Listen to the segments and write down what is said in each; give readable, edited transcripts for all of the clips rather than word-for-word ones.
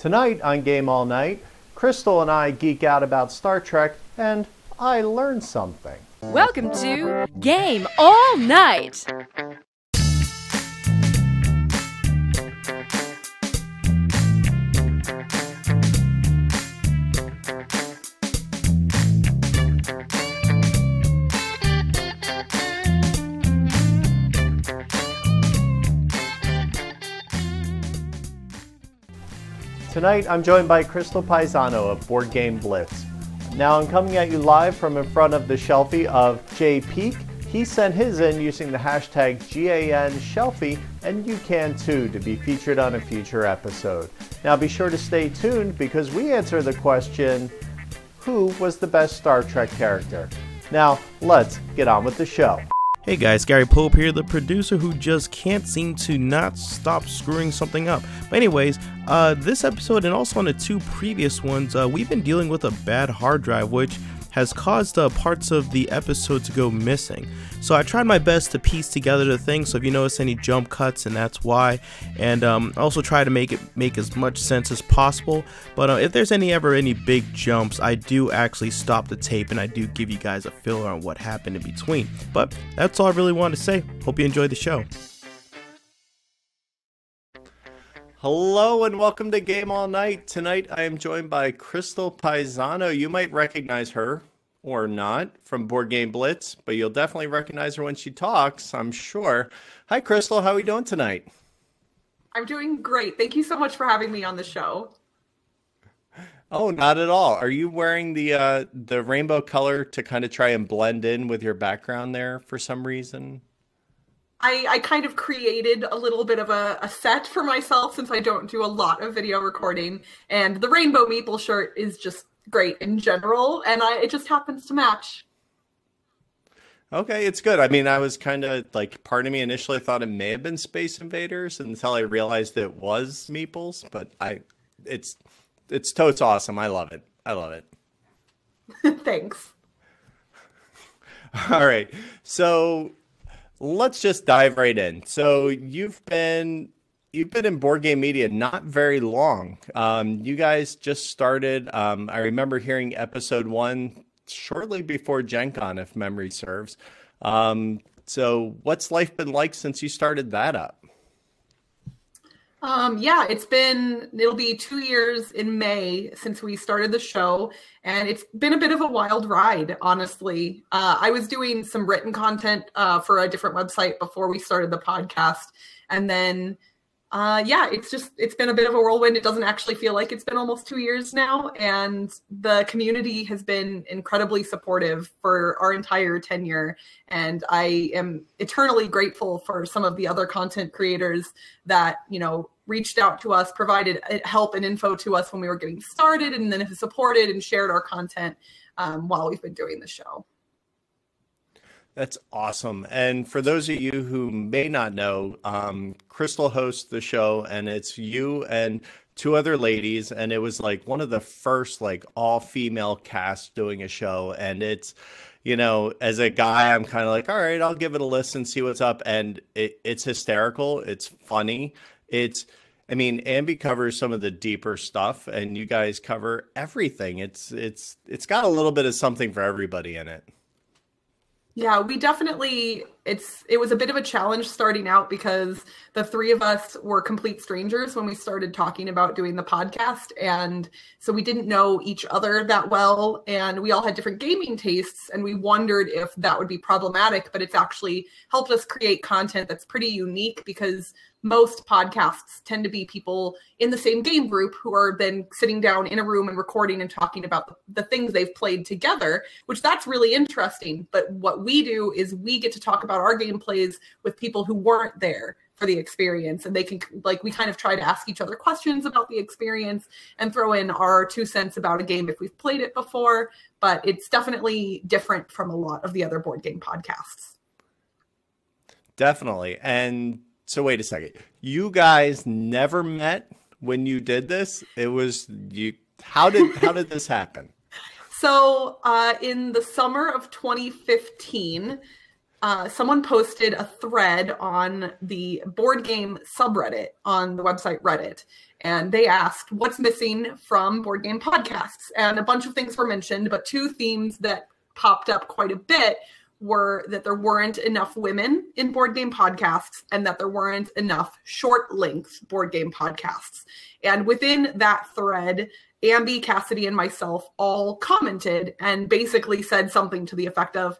Tonight on Game All Night, Crystal and I geek out about Star Trek, and I learned something. Welcome to Game All Night! Tonight, I'm joined by Crystal Pisano of Board Game Blitz. Now, I'm coming at you live from in front of the shelfie of Jay Peak. He sent his in using the hashtag GANShelfie, and you can too, to be featured on a future episode. Now, be sure to stay tuned because we answer the question, who was the best Star Trek character? Now, let's get on with the show. Hey guys, Gary Pope here, the producer who just can't seem to not stop screwing something up. But anyways, this episode and also on the two previous ones, we've been dealing with a bad hard drive, which has caused parts of the episode to go missing. So I tried my best to piece together the thing, so if you notice any jump cuts, and that's why. And also try to make as much sense as possible. But if there's ever any big jumps, I do actually stop the tape and I do give you guys a filler on what happened in between. But that's all I really wanted to say. Hope you enjoyed the show. Hello and welcome to Game All Night. Tonight I am joined by Crystal Pisano. You might recognize her or not from Board Game Blitz, but you'll definitely recognize her when she talks, I'm sure. Hi Crystal, how are we doing tonight? I'm doing great. Thank you so much for having me on the show. Oh, not at all. Are you wearing the rainbow color to kind of try and blend in with your background there for some reason? I kind of created a little bit of a set for myself since I don't do a lot of video recording, and the rainbow maple shirt is just great in general, and it just happens to match. Okay, it's good. I mean, I was kind of like, part of me initially thought it may have been Space Invaders until I realized it was Meeples, but it's totes awesome. I love it. I love it. Thanks. All right. So let's just dive right in. So you've been in board game media not very long. You guys just started. I remember hearing episode 1 shortly before Gen Con, if memory serves. So what's life been like since you started that up? Yeah, it'll be 2 years in May since we started the show, and it's been a bit of a wild ride, honestly. I was doing some written content for a different website before we started the podcast, and then it's been a bit of a whirlwind. It doesn't actually feel like it's been almost 2 years now, and the community has been incredibly supportive for our entire tenure, and I am eternally grateful for some of the other content creators that, reached out to us, provided help and info to us when we were getting started, and then have supported and shared our content while we've been doing the show. That's awesome. And for those of you who may not know, Crystal hosts the show, and it's you and 2 other ladies, and it was like one of the first all-female casts doing a show, and it's, as a guy, I'm kind of like, all right, I'll give it a listen, see what's up, and it's hysterical, it's funny, Ambi covers some of the deeper stuff, and you guys cover everything. It's got a little bit of something for everybody in it. Yeah, we definitely, it was a bit of a challenge starting out because the 3 of us were complete strangers when we started talking about doing the podcast. And so we didn't know each other that well, and we all had different gaming tastes, and we wondered if that would be problematic, but it's actually helped us create content that's pretty unique because most podcasts tend to be people in the same game group who are then sitting down in a room and recording and talking about the things they've played together, which that's really interesting. But what we do is we get to talk about our gameplays with people who weren't there for the experience, and they can, we kind of try to ask each other questions about the experience and throw in our 2 cents about a game if we've played it before. But it's definitely different from a lot of the other board game podcasts. Definitely. And so wait a second. You guys never met when you did this? It was you. How did this happen? So in the summer of 2015, someone posted a thread on the Board Game subreddit on the website Reddit. And they asked, what's missing from Board Game podcasts? And a bunch of things were mentioned, but two themes that popped up quite a bit were that there weren't enough women in Board Game podcasts and that there weren't enough short-length Board Game podcasts. And within that thread, Ambi, Cassidy, and myself all commented and basically said something to the effect of,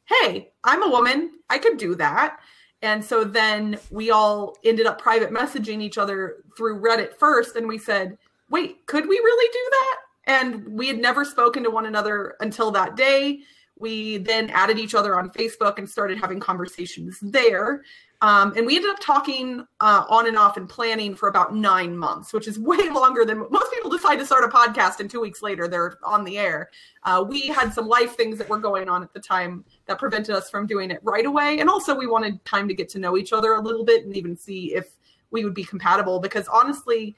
hey, I'm a woman, I could do that. And so then we all ended up private messaging each other through Reddit first. And we said, wait, could we really do that? And we had never spoken to one another until that day. We then added each other on Facebook and started having conversations there. And we ended up talking on and off and planning for about 9 months, which is way longer than most people decide to start a podcast and 2 weeks later they're on the air. We had some life things that were going on at the time that prevented us from doing it right away. And also we wanted time to get to know each other a little bit and even see if we would be compatible, because honestly,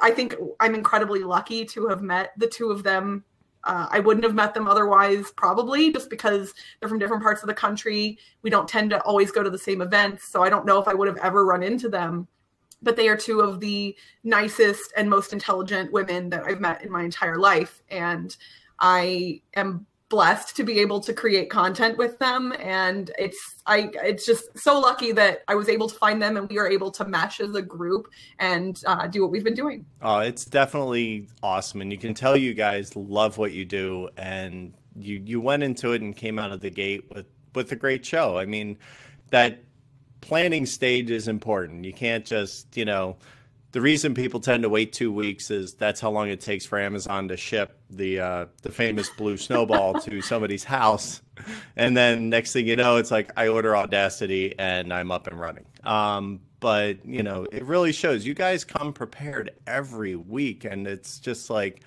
I think I'm incredibly lucky to have met the two of them. I wouldn't have met them otherwise, probably, just because they're from different parts of the country. We don't tend to always go to the same events, so I don't know if I would have ever run into them. But they are two of the nicest and most intelligent women that I've met in my entire life. And I am blessed to be able to create content with them. And it's just so lucky that I was able to find them and we are able to mesh as a group and do what we've been doing. Oh, it's definitely awesome. And you can tell you guys love what you do. And you went into it and came out of the gate with a great show. I mean, that planning stage is important. You can't just, the reason people tend to wait 2 weeks is that's how long it takes for Amazon to ship the famous blue snowball to somebody's house. And then next thing you know, it's like I order Audacity and I'm up and running. But, it really shows you guys come prepared every week. And it's just like,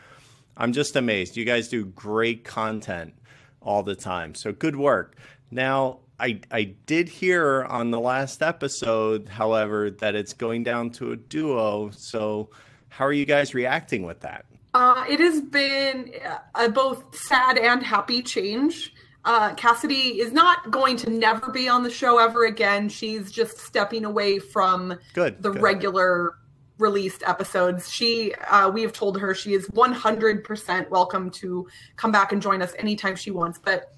I'm just amazed. You guys do great content all the time. So good work. Now, I did hear on the last episode, however, that it's going down to a duo. So how are you guys reacting with that? It has been a both sad and happy change. Cassidy is not going to never be on the show ever again. She's just stepping away from the regular released episodes. We have told her she is 100% welcome to come back and join us anytime she wants. But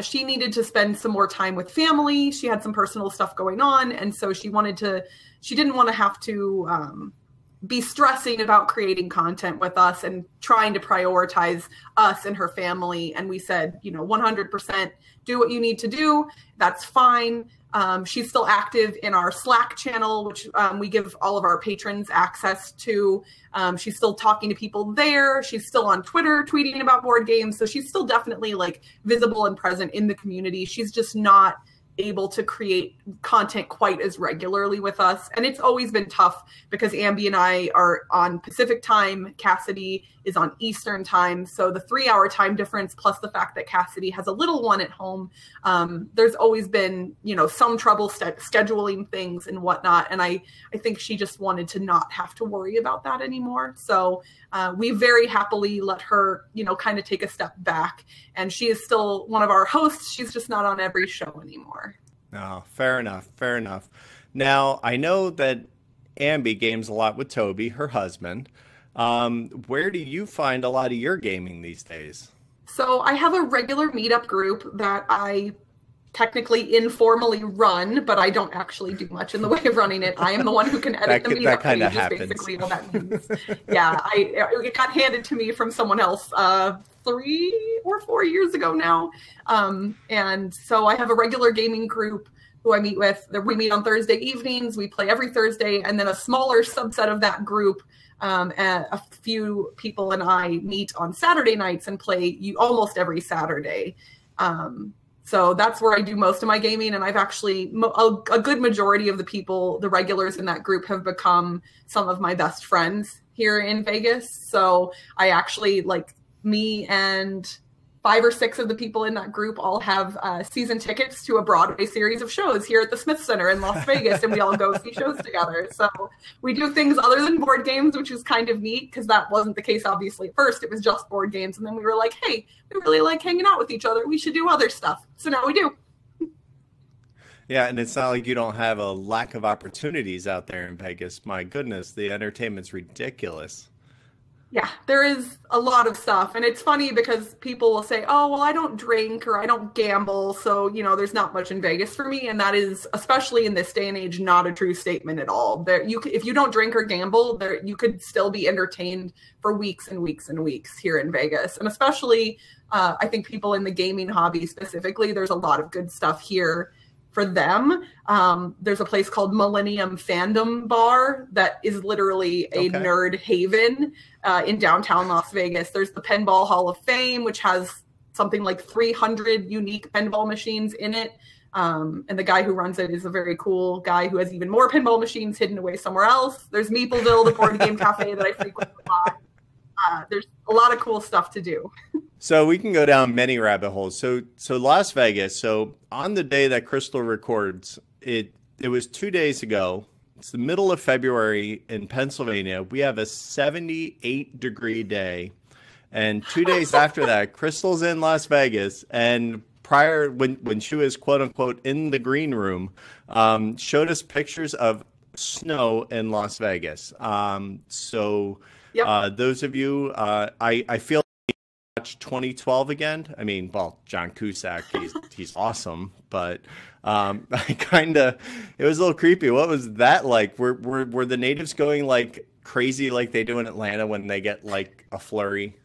she needed to spend some more time with family. She had some personal stuff going on. And so she didn't want to have to be stressing about creating content with us and trying to prioritize us and her family. And we said, 100% do what you need to do. That's fine. She's still active in our Slack channel, which we give all of our patrons access to. She's still talking to people there. She's still on Twitter tweeting about board games. So she's still definitely visible and present in the community. She's just not able to create content quite as regularly with us. And it's always been tough because Ambi and I are on Pacific time. Cassidy is on Eastern time. So the 3-hour time difference, plus the fact that Cassidy has a little one at home, there's always been, some trouble scheduling things and whatnot. And I think she just wanted to not have to worry about that anymore. So we very happily let her, kind of take a step back. And she is still one of our hosts. She's just not on every show anymore. Oh, fair enough. Fair enough. Now, I know that Ambi games a lot with Toby, her husband. Where do you find a lot of your gaming these days? So I have a regular meetup group that I technically informally run, but I don't actually do much in the way of running it. I am the one who can edit the meetup. That kind of happens. Basically what that means. Yeah, it got handed to me from someone else 3 or 4 years ago now. And so I have a regular gaming group who I meet with. We meet on Thursday evenings. We play every Thursday. And then a smaller subset of that group, a few people and I meet on Saturday nights and play almost every Saturday. So that's where I do most of my gaming. And I've actually, a good majority of the people, the regulars in that group have become some of my best friends here in Vegas. So I actually, me and 5 or 6 of the people in that group all have season tickets to a Broadway series of shows here at the Smith Center in Las Vegas, and we all go see shows together. So we do things other than board games, which is kind of neat because that wasn't the case, obviously. At first, it was just board games, and then we were like, hey, we really like hanging out with each other. We should do other stuff. So now we do. Yeah, and it's not like you don't have a lack of opportunities out there in Vegas. My goodness, the entertainment's ridiculous. Yeah, there is a lot of stuff. And it's funny because people will say, oh, well, I don't drink or I don't gamble. So, there's not much in Vegas for me. And that is, especially in this day and age, not a true statement at all. If you don't drink or gamble, you could still be entertained for weeks and weeks and weeks here in Vegas. And especially, I think people in the gaming hobby specifically, there's a lot of good stuff here for them. There's a place called Millennium Fandom Bar that is literally a nerd haven in downtown Las Vegas. There's the Pinball Hall of Fame, which has something like 300 unique pinball machines in it. And the guy who runs it is a very cool guy who has even more pinball machines hidden away somewhere else. There's Meepleville, the board game cafe that I frequent a lot. There's a lot of cool stuff to do. So we can go down many rabbit holes. So Las Vegas. So on the day that Crystal records, it was 2 days ago. It's the middle of February in Pennsylvania. We have a 78-degree day. And 2 days after that, Crystal's in Las Vegas. And prior, when she was, quote unquote, in the green room, showed us pictures of snow in Las Vegas. Those of you, I feel like watch 2012 again. I mean, well, John Cusack, he's awesome, but it was a little creepy. What was that like? Were the natives going like crazy like they do in Atlanta when they get like a flurry?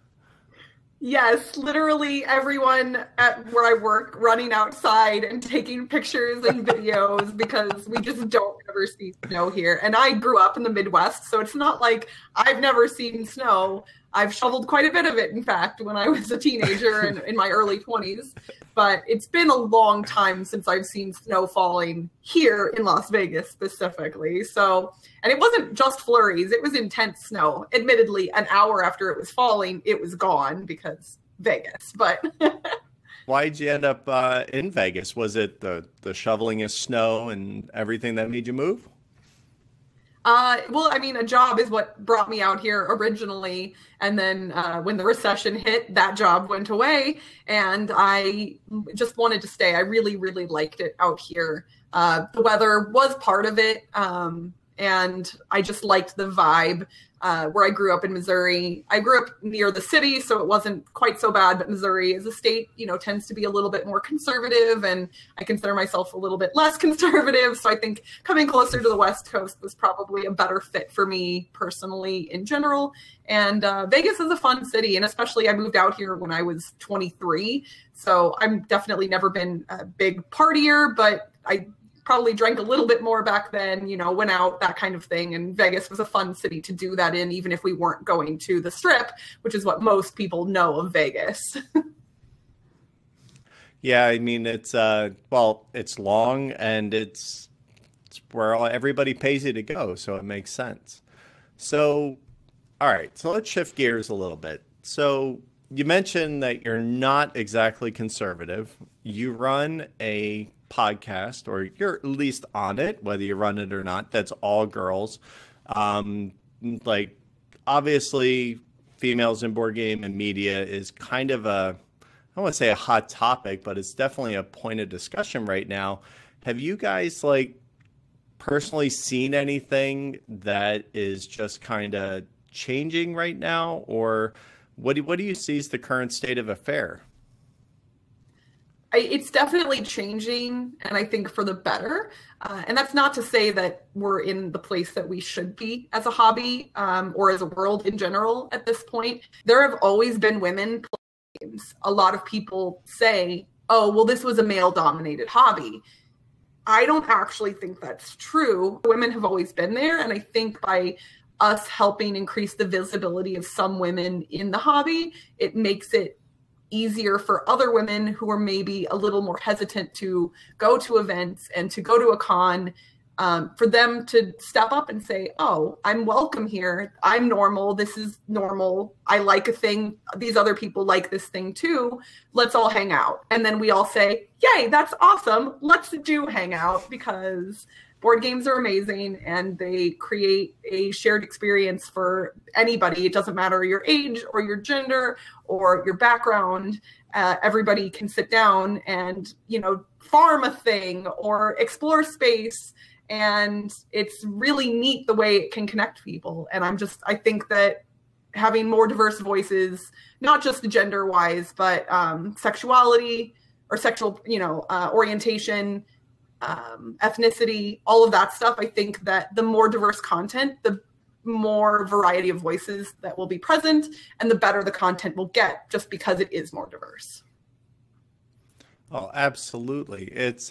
Yes, literally everyone at where I work running outside and taking pictures and videos because we just don't ever see snow here. And I grew up in the Midwest, so it's not like I've never seen snow. I've shoveled quite a bit of it, in fact, when I was a teenager and in my early 20s. But it's been a long time since I've seen snow falling here in Las Vegas specifically. So, and it wasn't just flurries, it was intense snow. Admittedly, an hour after it was falling, it was gone because Vegas. But why'd you end up in Vegas? Was it the shoveling of snow and everything that made you move? Well, I mean, a job is what brought me out here originally. And then when the recession hit, that job went away and I just wanted to stay. I really, really liked it out here. The weather was part of it. And I just liked the vibe where I grew up in Missouri. I grew up near the city, so it wasn't quite so bad, but Missouri as a state, tends to be a little bit more conservative, and I consider myself a little bit less conservative. So I think coming closer to the West Coast was probably a better fit for me personally in general. And Vegas is a fun city, and especially I moved out here when I was 23. So I'm definitely never been a big partier, but I probably drank a little bit more back then, went out, that kind of thing. And Vegas was a fun city to do that in, even if we weren't going to the Strip, which is what most people know of Vegas. Yeah, I mean, it's long and it's where everybody pays you to go. So it makes sense. So, all right, so let's shift gears a little bit. So you mentioned that you're not exactly conservative. You run a podcast, or you're at least on it, whether you run it or not, that's all girls. Like, obviously, females in board game and media is kind of I don't want to say a hot topic, but it's definitely a point of discussion right now. Have you guys, like, personally seen anything that is just kind of changing right now? Or what do you see as the current state of affair? It's definitely changing, and I think for the better. And that's not to say that we're in the place that we should be as a hobby or as a world in general at this point. There have always been women playing games. A lot of people say, oh, well, this was a male-dominated hobby. I don't actually think that's true. Women have always been there, and I think by us helping increase the visibility of some women in the hobby, it makes it easier for other women who are maybe a little more hesitant to go to events and to go to a con, for them to step up and say, oh, I'm welcome here. I'm normal. This is normal. I like a thing. These other people like this thing too. Let's all hang out. And then we all say, yay, that's awesome. Let's do hang out, because board games are amazing, and they create a shared experience for anybody. It doesn't matter your age or your gender or your background. Everybody can sit down and, farm a thing or explore space. And it's really neat the way it can connect people. And I think that having more diverse voices, not just gender wise, but sexuality or sexual, orientation, ethnicity, all of that stuff. I think that the more diverse content, the more variety of voices that will be present, and the better the content will get, just because it is more diverse. Oh, absolutely. It's,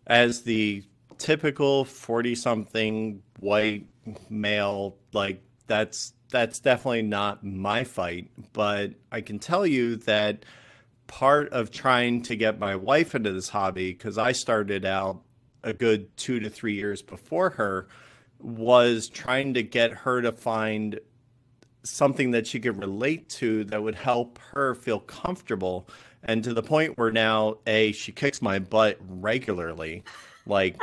as the typical 40-something white male, like that's definitely not my fight. But I can tell you that part of trying to get my wife into this hobby, because I started out a good 2 to 3 years before her, was trying to get her to find something that she could relate to that would help her feel comfortable. And to the point where now, A, she kicks my butt regularly. Like,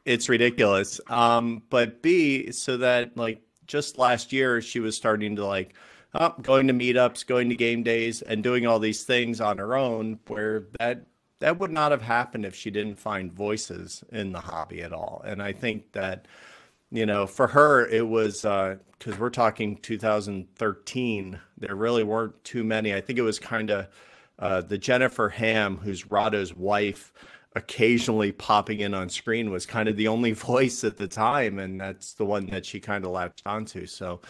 it's ridiculous. But B, so that, like, just last year, she was starting to, going to meetups, going to game days, and doing all these things on her own, where that would not have happened if she didn't find voices in the hobby at all. And I think that, for her, it was, because we're talking 2013, there really weren't too many. I think it was kind of the Jennifer Ham, who's Rahdo's wife, occasionally popping in on screen, was kind of the only voice at the time. And that's the one that she kind of latched onto. So,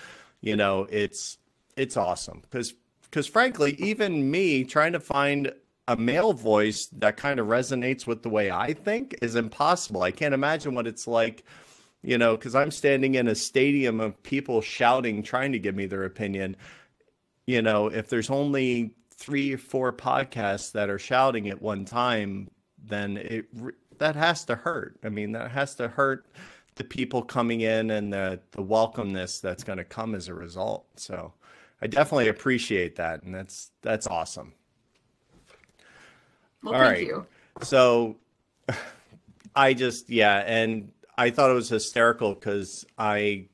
it's awesome. Because frankly, even me trying to find a male voice that kind of resonates with the way I think is impossible. I can't imagine what it's like, because I'm standing in a stadium of people shouting, trying to give me their opinion. If there's only 3 or 4 podcasts that are shouting at one time, then that has to hurt. I mean, that has to hurt the people coming in and the welcomeness that's going to come as a result. So I definitely appreciate that. And that's awesome. Well, thank you. So and I thought it was hysterical because I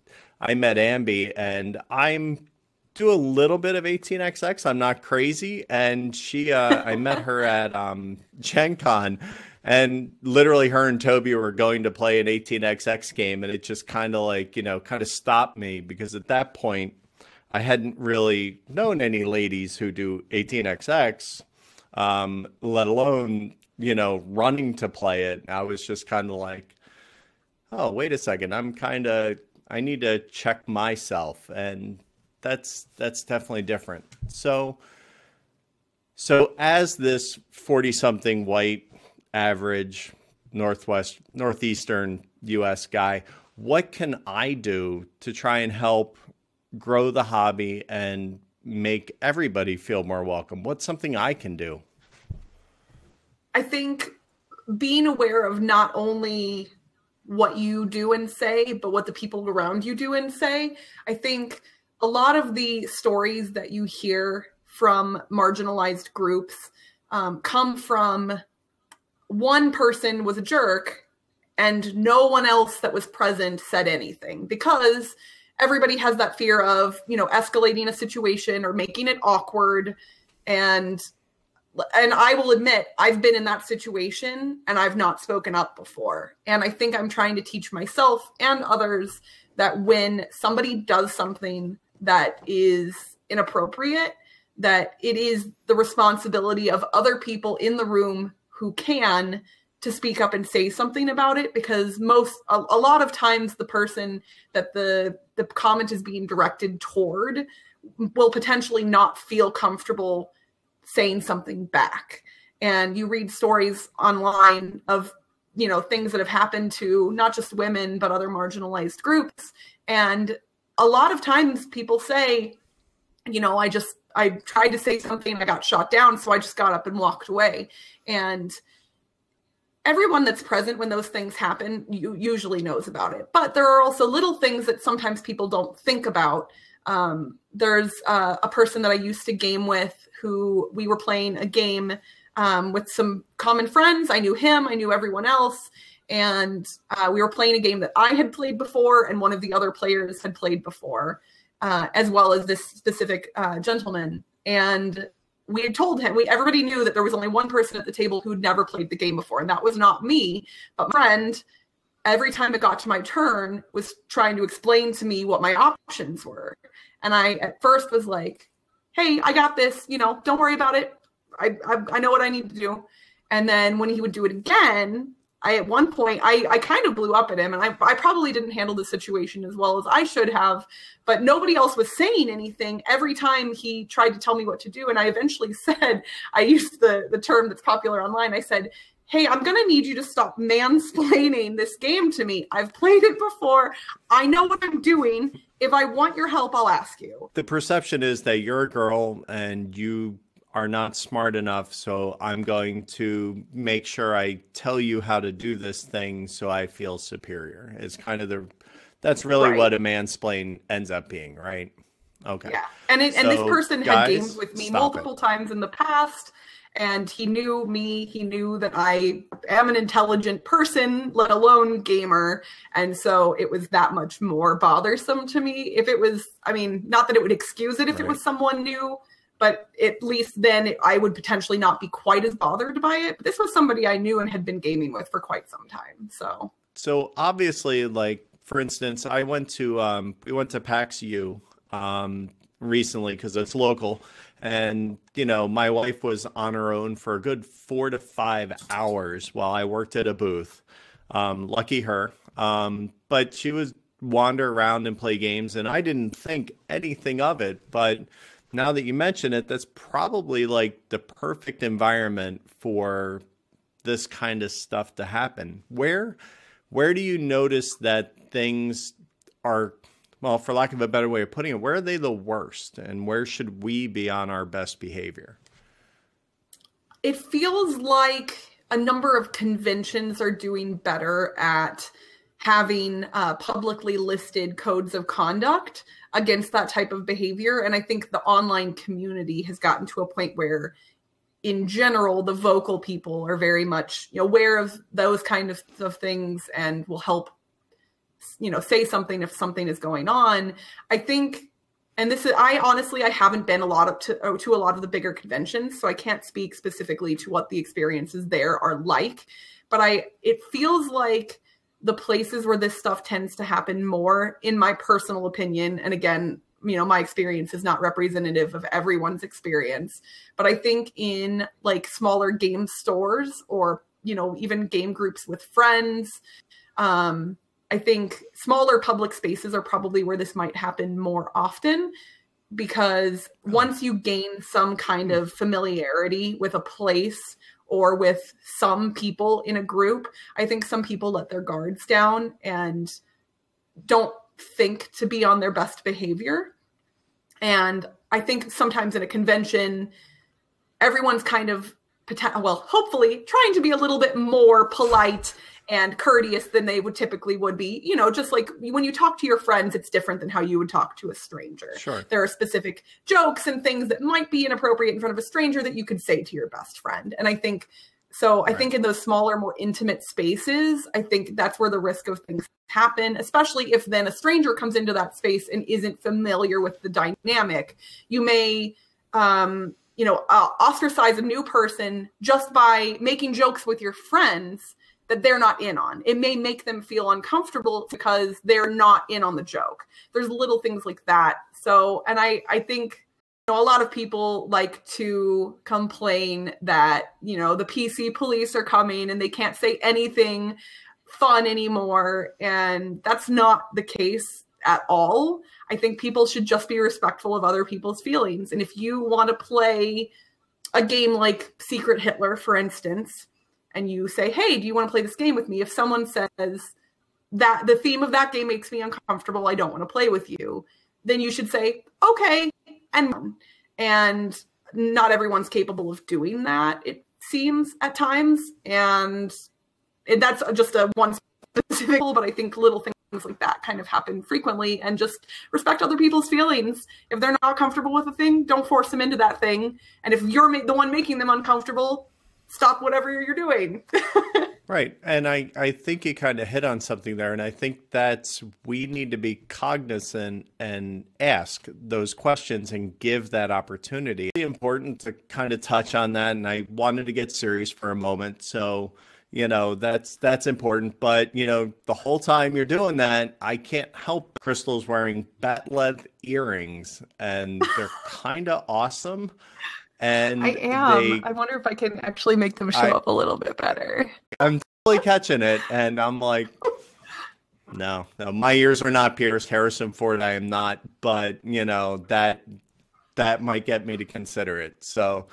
met Ambi, and I'm do a little bit of 18xx. I'm not crazy. And she, I met her at Gen Con, and literally her and Toby were going to play an 18xx game. And it just kind of stopped me, because at that point I hadn't really known any ladies who do 18xx, let alone, running to play it. I was just kind of like, oh, wait a second. I need to check myself. And that's definitely different. So as this 40-something white average northeastern US guy, what can I do to try and help grow the hobby and make everybody feel more welcome? What's something I can do? I think being aware of not only what you do and say, but what the people around you do and say. I think a lot of the stories that you hear from marginalized groups come from one person was a jerk and no one else that was present said anything, because everybody has that fear of, escalating a situation or making it awkward. And I will admit, I've been in that situation and I've not spoken up before. And I think I'm trying to teach myself and others that when somebody does something that is inappropriate, that it is the responsibility of other people in the room who can to speak up and say something about it, because a lot of times the person that the comment is being directed toward will potentially not feel comfortable saying something back. And you read stories online of, things that have happened to not just women, but other marginalized groups. And a lot of times people say, I tried to say something, I got shot down, so I just got up and walked away. And everyone that's present when those things happen usually knows about it. But there are also little things that sometimes people don't think about. There's a person that I used to game with who we were playing a game with some common friends. I knew him, I knew everyone else. And we were playing a game that I had played before and one of the other players had played before, as well as this specific gentleman. And we had told him, everybody knew that there was only one person at the table who'd never played the game before, and that was not me, but my friend. Every time it got to my turn, was trying to explain to me what my options were. And I, at first, was like, hey, I got this, don't worry about it. I know what I need to do. And then when he would do it again, at one point, I kind of blew up at him, and I probably didn't handle the situation as well as I should have, but nobody else was saying anything every time he tried to tell me what to do. And I eventually said, I used the term that's popular online. I said, hey, I'm going to need you to stop mansplaining this game to me. I've played it before. I know what I'm doing. If I want your help, I'll ask you. The perception is that you're a girl and you are not smart enough, so I'm going to make sure I tell you how to do this thing so I feel superior. It's kind of that's really what a mansplain ends up being, right? Okay. Yeah. And this person had gamed with me multiple times in the past. And he knew me, he knew that I am an intelligent person, let alone gamer. And so it was that much more bothersome to me. If it was, not that it would excuse it if it was someone new, but at least then I would potentially not be quite as bothered by it. But this was somebody I knew and had been gaming with for quite some time. So obviously, like, for instance, we went to PAX U recently because it's local. And, my wife was on her own for a good 4 to 5 hours while I worked at a booth. Lucky her. But she would wander around and play games, and I didn't think anything of it. But now that you mention it, that's probably like the perfect environment for this kind of stuff to happen. Where do you notice that things are, well, for lack of a better way of putting it, where are they the worst, and where should we be on our best behavior? It feels like a number of conventions are doing better at having publicly listed codes of conduct against that type of behavior. And I think the online community has gotten to a point where, in general, the vocal people are very much aware of those kind of things and will help say something if something is going on. I think, and I haven't been to a lot of the bigger conventions, so I can't speak specifically to what the experiences there are like, but it feels like the places where this stuff tends to happen more, in my personal opinion, and again, my experience is not representative of everyone's experience, but I think in like smaller game stores or, even game groups with friends, I think smaller public spaces are probably where this might happen more often, because once you gain some kind of familiarity with a place or with some people in a group, I think some people let their guards down and don't think to be on their best behavior. And I think sometimes in a convention, everyone's kind of, hopefully trying to be a little bit more polite and courteous than they would be. Just like when you talk to your friends, it's different than how you would talk to a stranger. Sure. There are specific jokes and things that might be inappropriate in front of a stranger that you could say to your best friend. And I think I think in those smaller, more intimate spaces, I think that's where the risk of things happen, especially if then a stranger comes into that space and isn't familiar with the dynamic. You may, ostracize a new person just by making jokes with your friends that they're not in on. It may make them feel uncomfortable because they're not in on the joke. There's little things like that. So, and I think a lot of people like to complain that, the PC police are coming and they can't say anything fun anymore. And that's not the case at all. I think people should just be respectful of other people's feelings. And if you want to play a game like Secret Hitler, for instance, and you say, hey, do you want to play this game with me? If someone says that the theme of that game makes me uncomfortable, I don't want to play with you, then you should say, okay. And not everyone's capable of doing that, it seems, at times. And that's just a one specific, but I think little things like that kind of happen frequently, and just respect other people's feelings. If they're not comfortable with a thing, don't force them into that thing. And if you're the one making them uncomfortable, stop whatever you're doing. Right. And I think you kind of hit on something there. And I think that's, we need to be cognizant and ask those questions and give that opportunity. It's important to kind of touch on that. And I wanted to get serious for a moment. So, you know, that's important. But, you know, the whole time you're doing that, I can't help Crystal's wearing bat leather earrings, and they're kind of awesome. And I am. I wonder if I can actually make them show up a little bit better. I'm totally catching it, and I'm like, no, my ears are not pierced. Harrison Ford, I am not, but you know, that might get me to consider it. So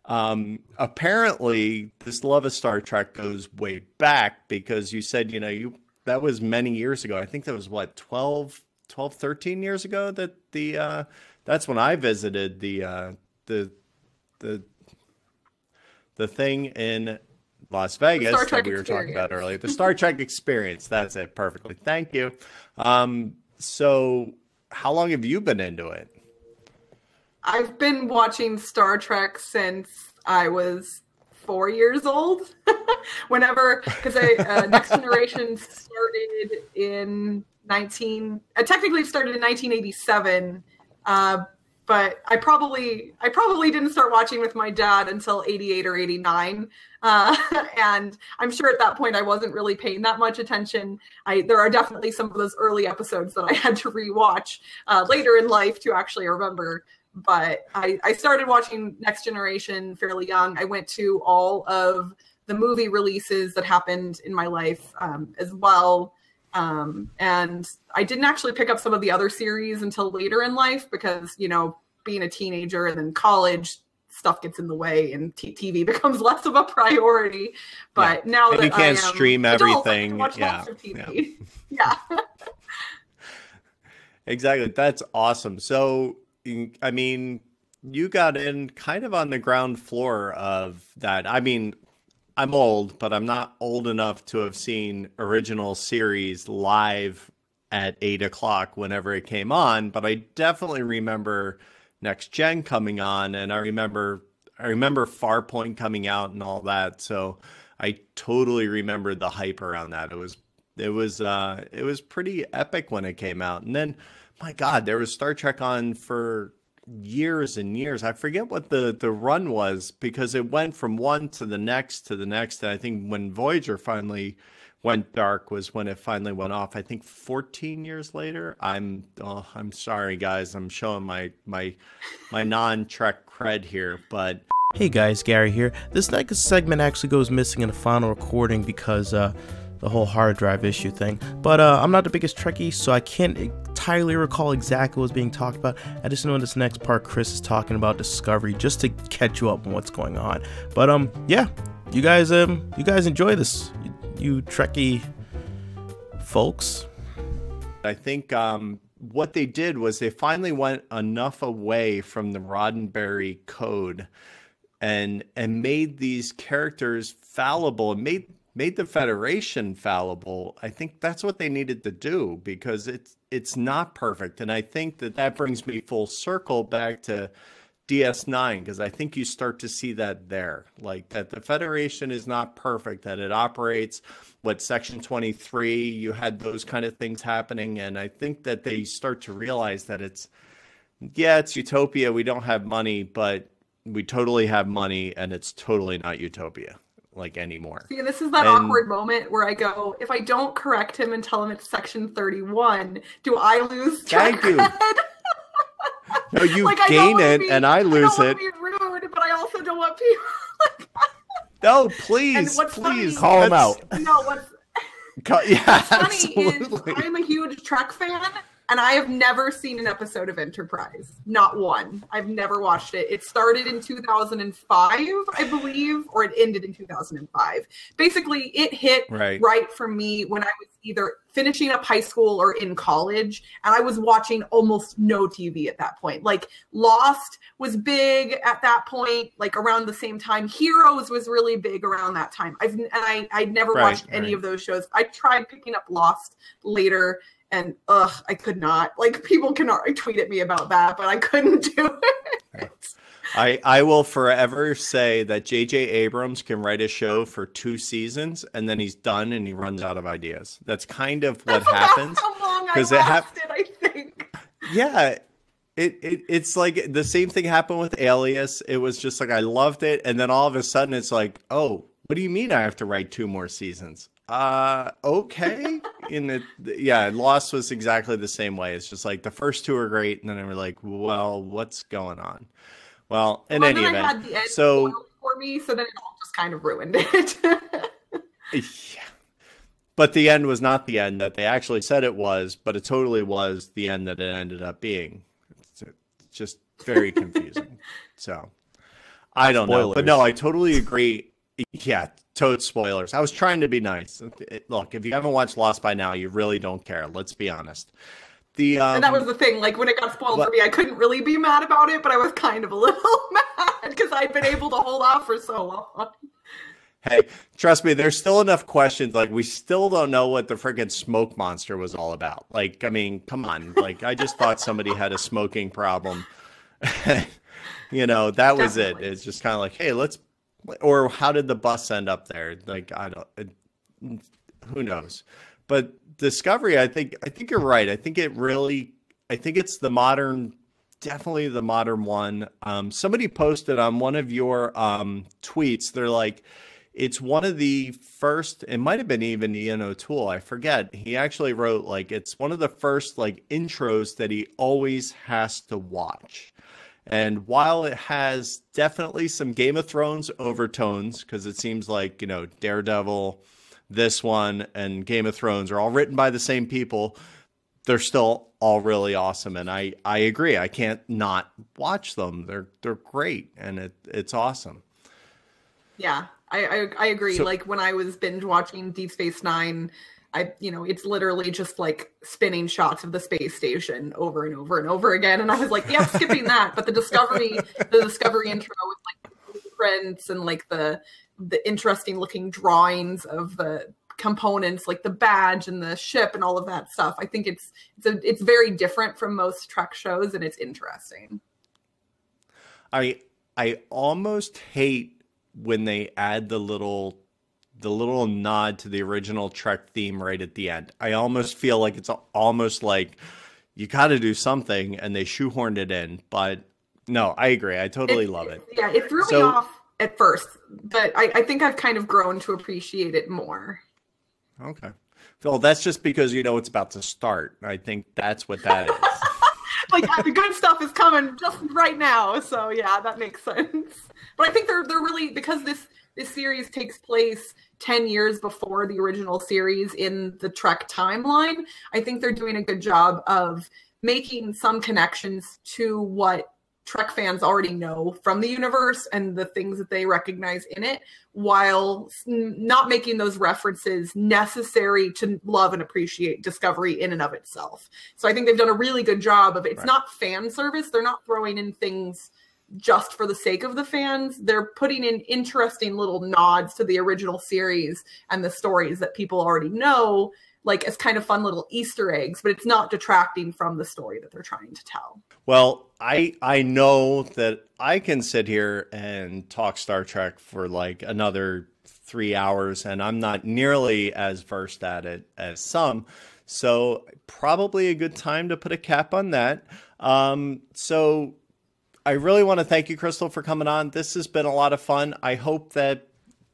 apparently this love of Star Trek goes way back, because you said, you know, that was many years ago. I think that was what, 12, 13 years ago that that's when I visited the thing in Las Vegas that we were talking about earlier. The Star Trek experience. That's it. Perfectly. Thank you. So how long have you been into it? I've been watching Star Trek since I was 4 years old. Because Next Generation started in technically started in 1987. But I probably didn't start watching with my dad until 88 or 89. And I'm sure at that point I wasn't really paying that much attention. There are definitely some of those early episodes that I had to rewatch later in life to actually remember. But I started watching Next Generation fairly young. I went to all of the movie releases that happened in my life as well. And I didn't actually pick up some of the other series until later in life, because, you know, being a teenager and then college, stuff gets in the way and TV becomes less of a priority. But now that you can't stream everything. Watch lots of TV. Yeah. Exactly. That's awesome. So, I mean, you got in kind of on the ground floor of that. I mean, I'm old, but I'm not old enough to have seen original series live at 8 o'clock whenever it came on. But I definitely remember Next Gen coming on, and I remember Farpoint coming out and all that. So I totally remember the hype around that. It was pretty epic when it came out. And then, my God, there was Star Trek on for years and years. I forget what the run was, because it went from one to the next to the next. And I think when Voyager finally went dark was when it finally went off. I think 14 years later. I'm sorry, guys. I'm showing my non-Trek cred here, but. Hey guys, Gary here. This next segment actually goes missing in the final recording because the whole hard drive issue thing. But I'm not the biggest Trekkie, so I can't entirely recall exactly what's being talked about. I just know in this next part Chris is talking about Discovery, just to catch you up on what's going on. But yeah, you guys enjoy this, you Trekkie folks. I think what they did was they finally went enough away from the Roddenberry code and made these characters fallible, and made the Federation fallible. I think that's what they needed to do, because it's not perfect. And I think that brings me full circle back to DS9, because I think you start to see that there, like that the Federation is not perfect, that it operates with Section 23. You had those kind of things happening. And I think that they start to realize that it's utopia. We don't have money, but we totally have money, and it's totally not utopia like anymore. See, this is that awkward moment where I go, if I don't correct him and tell him it's Section 31, do I lose Trek Thank you. cred? No, you like, gain it, and I lose it. I don't want to be rude, but I also don't want people. No, please call him out. No, what's funny absolutely. is I'm a huge Trek fan, and I have never seen an episode of Enterprise. Not one. I've never watched it. It started in 2005, I believe, or it ended in 2005. Basically, it hit right for me when I was either finishing up high school or in college, and I was watching almost no TV at that point. Like, Lost was big at that point, like around the same time. Heroes was really big around that time. I'd never watched any of those shows. I tried picking up Lost later, and I could not. Like, people can tweet at me about that, but I couldn't do it. I will forever say that J.J. Abrams can write a show for 2 seasons and then he's done and he runs out of ideas. That's kind of what happens. How long I lasted, I think. Yeah. It's like the same thing happened with Alias. It was just like I loved it, and then all of a sudden it's like, oh, what do you mean I have to write 2 more seasons? Okay. Lost was exactly the same way. It's just like the first 2 are great, and then they were like, well, what's going on? Well, in any event, I had the end for me, so then it all just kind of ruined it. Yeah. But the end was not the end that they actually said it was, but it totally was the end that it ended up being. It's just very confusing. So I don't know. But no, I totally agree. Yeah, toad spoilers. I was trying to be nice. Look, if you haven't watched Lost by now, you really don't care. Let's be honest. And that was the thing. Like when it got spoiled for me, I couldn't really be mad about it, but I was kind of a little mad because I'd been able to hold off for so long. Hey, trust me, there's still enough questions. Like, we still don't know what the freaking smoke monster was all about. Like, I mean, come on. Like, I just thought somebody had a smoking problem. That was it. It's just kind of like, hey, or how did the bus end up there? Like, who knows? But Discovery, I think you're right. I think it's definitely the modern one. Somebody posted on one of your tweets, they're like, it's one of the first, it might have been even Ian O'Toole, I forget. He actually wrote, like, it's one of the first, like, intros that he always has to watch. And while it has definitely some Game of Thrones overtones, because it seems like, Daredevil, this one, and Game of Thrones are all written by the same people, they're still all really awesome. And I agree. I can't not watch them. They're great. And it's awesome. Yeah. I agree. So, like when I was binge watching Deep Space Nine, it's literally just like spinning shots of the space station over and over and over again. And I was like, yeah, skipping that. But the Discovery intro with like the prints and like the interesting looking drawings of the components, like the badge and the ship and all of that stuff. I think it's very different from most Trek shows, and it's interesting. I almost hate when they add the little nod to the original Trek theme right at the end. I almost feel like it's almost like you got to do something, and they shoehorned it in. But no, I agree. I totally love it. Yeah, it threw me off at first, but I think I've kind of grown to appreciate it more. Okay. Phil, that's just because it's about to start. I think that's what that is. Like the good stuff is coming just right now. So yeah, that makes sense. But I think they're really, because this series takes place 10 years before the original series in the Trek timeline, I think they're doing a good job of making some connections to what Trek fans already know from the universe and the things that they recognize in it, while not making those references necessary to love and appreciate Discovery in and of itself. So I think they've done a really good job of it's not fan service. They're not throwing in things just for the sake of the fans. They're putting in interesting little nods to the original series and the stories that people already know, like as kind of fun little Easter eggs, but it's not detracting from the story that they're trying to tell. Well, I know that I can sit here and talk Star Trek for like another 3 hours, and I'm not nearly as versed at it as some. So probably a good time to put a cap on that. So I really want to thank you, Crystal, for coming on. This has been a lot of fun. I hope that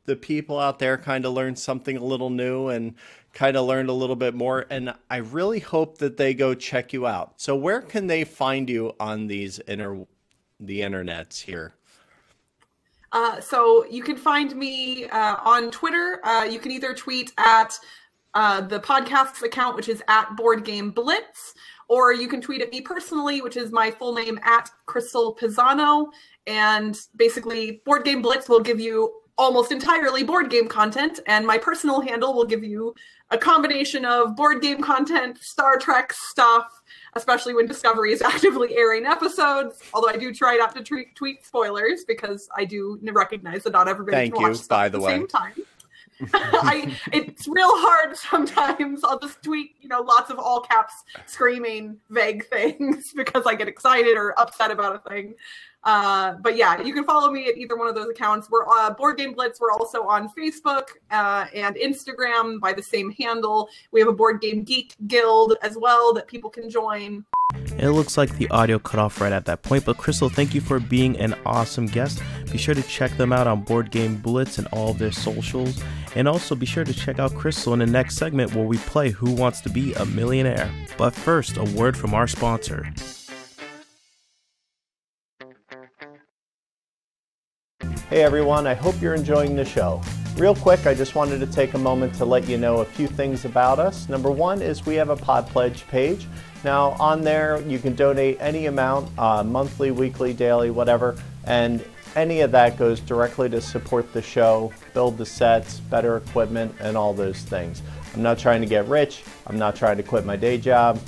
the people out there kind of learned something a little new and kind of learned a little bit more. And I really hope that they go check you out. So where can they find you on the internets here? So you can find me on Twitter. You can either tweet at the podcast's account, which is at Board Game Blitz, or you can tweet at me personally, which is my full name, at Crystal Pisano. And basically, Board Game Blitz will give you almost entirely board game content, and my personal handle will give you a combination of board game content, Star Trek stuff, especially when Discovery is actively airing episodes, although I do try not to tweet spoilers because I do recognize that not everybody can watch stuff at the same time. It's real hard sometimes. I'll just tweet, lots of all caps screaming vague things because I get excited or upset about a thing. But yeah, you can follow me at either one of those accounts. We're Board Game Blitz. We're also on Facebook and Instagram by the same handle. We have a Board Game Geek Guild as well that people can join. It looks like the audio cut off right at that point, but Crystal, thank you for being an awesome guest. Be sure to check them out on Board Game Blitz and all of their socials. And also be sure to check out Crystal in the next segment where we play Who Wants to Be a Millionaire. But first, a word from our sponsor. Hey everyone, I hope you're enjoying the show. Real quick, I just wanted to take a moment to let you know a few things about us. Number one is we have a Pod Pledge page. Now on there you can donate any amount, monthly, weekly, daily, whatever, and any of that goes directly to support the show, build the sets, better equipment, and all those things. I'm not trying to get rich, I'm not trying to quit my day job,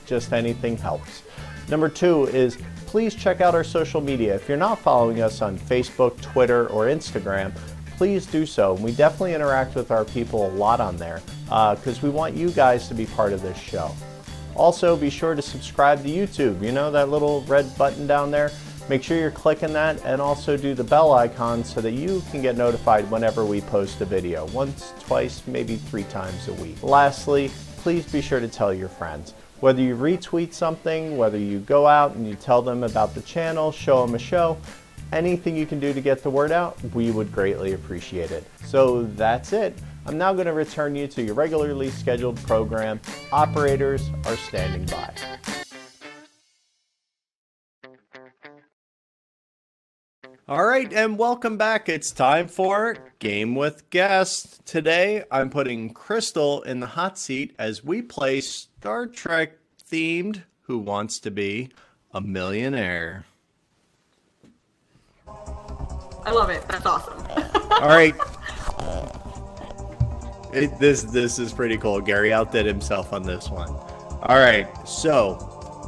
just anything helps. Number two is please check out our social media. If you're not following us on Facebook, Twitter, or Instagram, please do so. We definitely interact with our people a lot on there because we want you guys to be part of this show. Also, be sure to subscribe to YouTube. You know that little red button down there? Make sure you're clicking that and also do the bell icon so that you can get notified whenever we post a video. Once, twice, maybe 3 times a week. Lastly, please be sure to tell your friends. Whether you retweet something, whether you go out and you tell them about the channel, show them a show, anything you can do to get the word out, we would greatly appreciate it. So that's it. I'm now going to return you to your regularly scheduled program. Operators are standing by. All right, and welcome back. It's time for Game with Guests. Today, I'm putting Crystal in the hot seat as we play Star Trek themed Who Wants to Be a Millionaire. I love it. That's awesome. All right. This is pretty cool. Gary outdid himself on this one. All right, so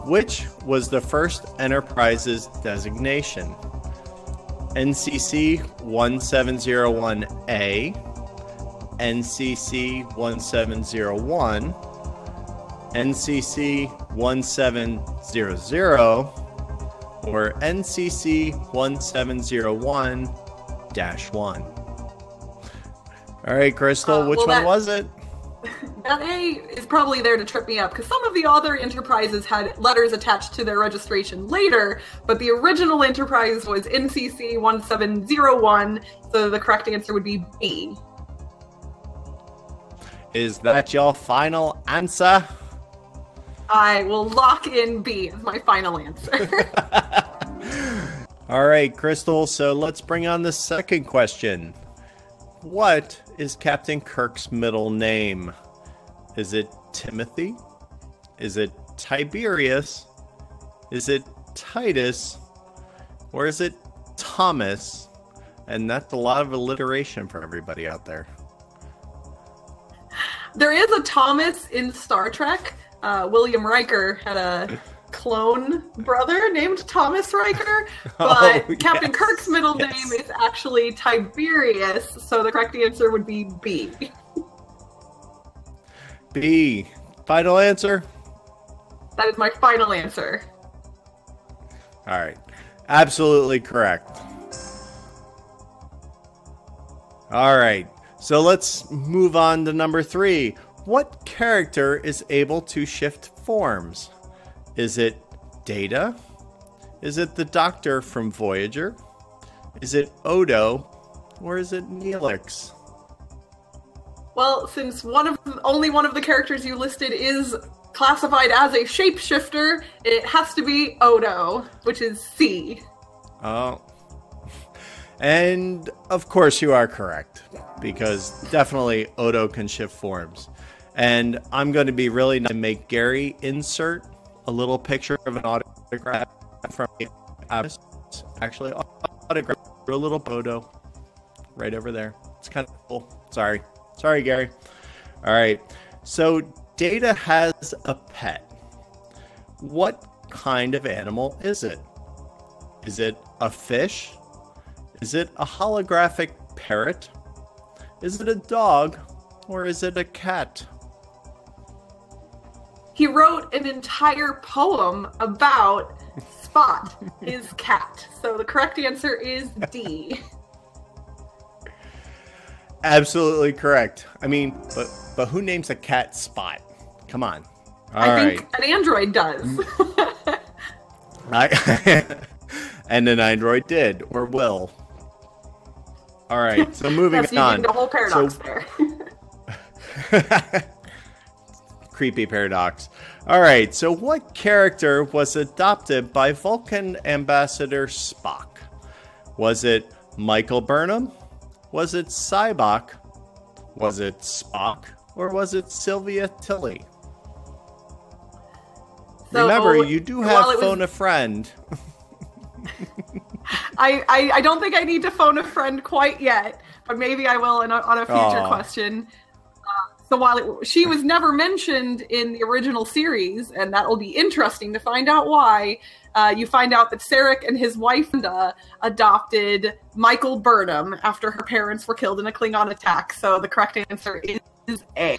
which was the first Enterprise's designation? NCC 1701A, NCC 1701, NCC 1700, or NCC 1701-1. All right, Crystal, which one was it? That A is probably there to trip me up because some of the other enterprises had letters attached to their registration later, but the original enterprise was NCC 1701, so the correct answer would be B. Is that your final answer? I will lock in B as my final answer. All right, Crystal, so let's bring on the second question. What is Captain Kirk's middle name? Is it Timothy? Is it Tiberius? Is it Titus? Or is it Thomas? And that's a lot of alliteration for everybody out there. There is a Thomas in Star Trek. William Riker had a clone brother named Thomas Riker, but Captain Kirk's middle name is actually Tiberius, so the correct answer would be B. B. Final answer? That is my final answer. All right. Absolutely correct. All right. So let's move on to number 3. What character is able to shift forms? Is it Data? Is it the Doctor from Voyager? Is it Odo? Or is it Neelix? Well, since only one of the characters you listed is classified as a shapeshifter, it has to be Odo, which is C. Oh. And of course you are correct, because definitely Odo can shift forms. And I'm going to be really nice to make Gary insert a little picture of an autograph from the actually autograph a little Odo right over there. It's kind of cool. Sorry, Gary. All right. So Data has a pet. What kind of animal is it? Is it a fish? Is it a holographic parrot? Is it a dog or is it a cat? He wrote an entire poem about Spot, his cat. So the correct answer is D. Absolutely correct. I mean, but who names a cat Spot? Come on. I think an android does. And an android did or will. All right, so moving on. The whole paradox there. Creepy paradox. All right, so what character was adopted by Vulcan Ambassador Spock? Was it Michael Burnham? Was it Cybok? Was it Spock? Or was it Sylvia Tilly? So, remember, you do have phone a friend. I don't think I need to phone a friend quite yet, but maybe I will on a future question. So while she was never mentioned in the original series, and that will be interesting to find out why, you find out that Sarek and his wife adopted Michael Burnham after her parents were killed in a Klingon attack. So the correct answer is A.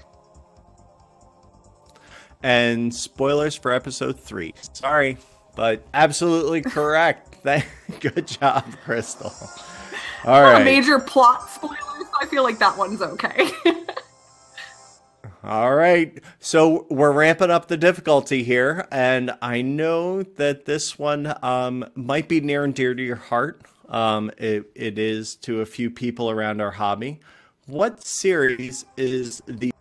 And spoilers for episode 3. Sorry, but absolutely correct. Good job, Crystal. All right. Major plot spoilers, so I feel like that one's okay. All right. So we're ramping up the difficulty here, and I know that this one might be near and dear to your heart. It is to a few people around our hobby. What series is the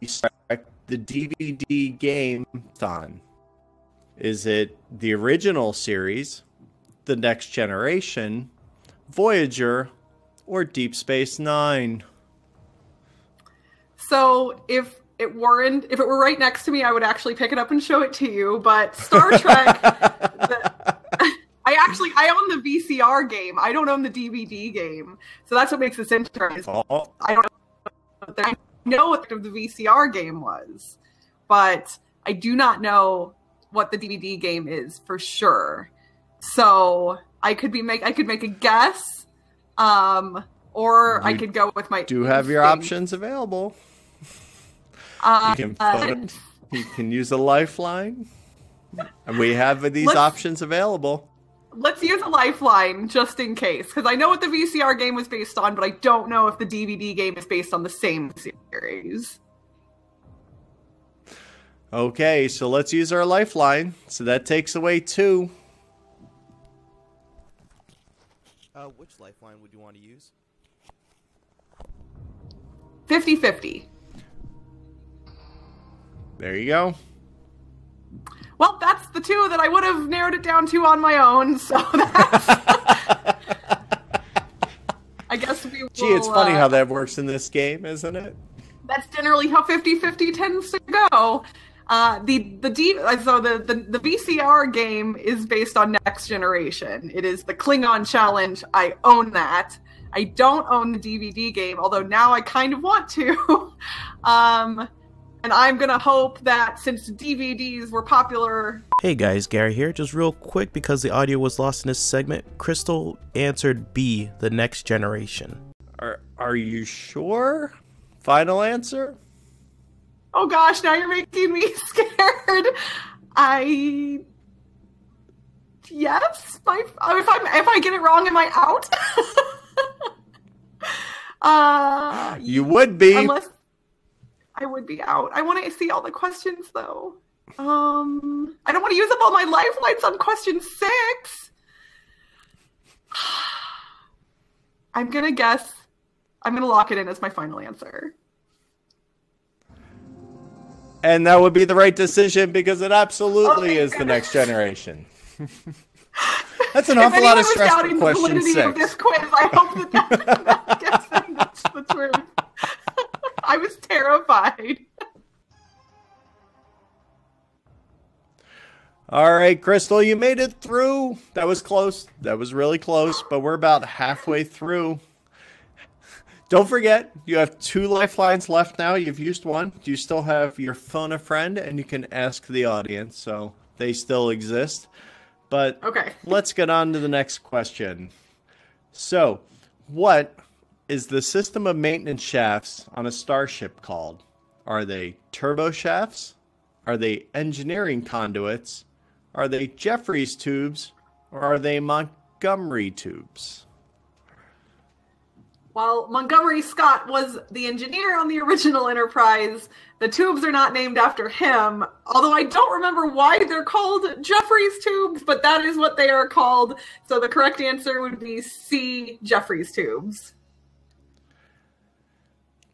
DVD game-thon? Is it the original series, The Next Generation, Voyager, or Deep Space Nine? So if it were right next to me, I would actually pick it up and show it to you. But Star Trek, I own the VCR game. I don't own the DVD game, so that's what makes this interesting. I don't know what the VCR game was, but I do not know what the DVD game is for sure. So I could make a guess, or I could go with my. Do have your options available. You can use a lifeline, and we have these options available. Let's use a lifeline just in case, because I know what the VCR game was based on, but I don't know if the DVD game is based on the same series. Okay, so let's use our lifeline. So that takes away 2. Which lifeline would you want to use? 50-50. There you go. Well, that's the 2 that I would have narrowed it down to on my own, so that's... I guess we will... Gee, it's funny how that works in this game, isn't it? That's generally how 50-50 tends to go. The VCR game is based on Next Generation. It is the Klingon Challenge. I own that. I don't own the DVD game, although now I kind of want to. And I'm going to hope that since DVDs were popular... Hey guys, Gary here. Just real quick, because the audio was lost in this segment, Crystal answered B, the Next Generation. Are you sure? Final answer? Oh gosh, now you're making me scared. Yes? If I get it wrong, am I out? You would be. Unless I would be out. I want to see all the questions, though. I don't want to use up all my lifelines on question 6. I'm going to guess. I'm going to lock it in as my final answer. And that would be the right decision because it absolutely is the Next Generation. That's an awful lot of stress for question 6. Of this quiz, I hope that guessing that's the truth. I was terrified. All right, Crystal, you made it through. That was close. That was really close, but we're about halfway through. Don't forget, you have 2 lifelines left now. You've used 1. You still have your phone a friend, and you can ask the audience, so they still exist. But okay, let's get on to the next question. So, what is the system of maintenance shafts on a starship called? Are they turbo shafts? Are they engineering conduits? Are they Jeffries tubes? Or are they Montgomery tubes? While Montgomery Scott was the engineer on the original Enterprise, the tubes are not named after him, although I don't remember why they're called Jeffries tubes, but that is what they are called. So the correct answer would be C, Jeffries tubes.